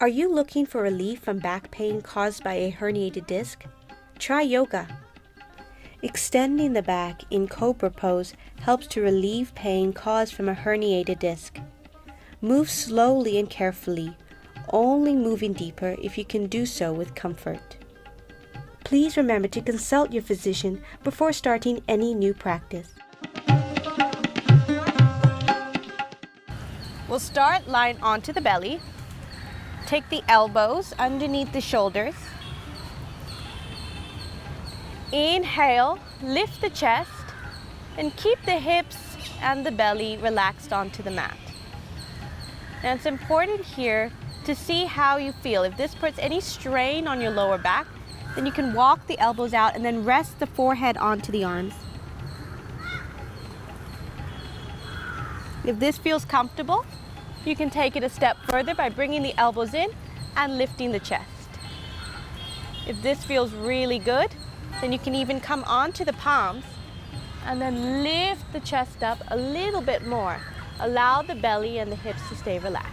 Are you looking for relief from back pain caused by a herniated disc? Try yoga. Extending the back in cobra pose helps to relieve pain caused from a herniated disc. Move slowly and carefully, only moving deeper if you can do so with comfort. Please remember to consult your physician before starting any new practice. We'll start lying onto the belly. Take the elbows underneath the shoulders. Inhale, lift the chest, and keep the hips and the belly relaxed onto the mat. Now it's important here to see how you feel. If this puts any strain on your lower back, then you can walk the elbows out and then rest the forehead onto the arms. If this feels comfortable, you can take it a step further by bringing the elbows in and lifting the chest. If this feels really good, then you can even come onto the palms and then lift the chest up a little bit more. Allow the belly and the hips to stay relaxed.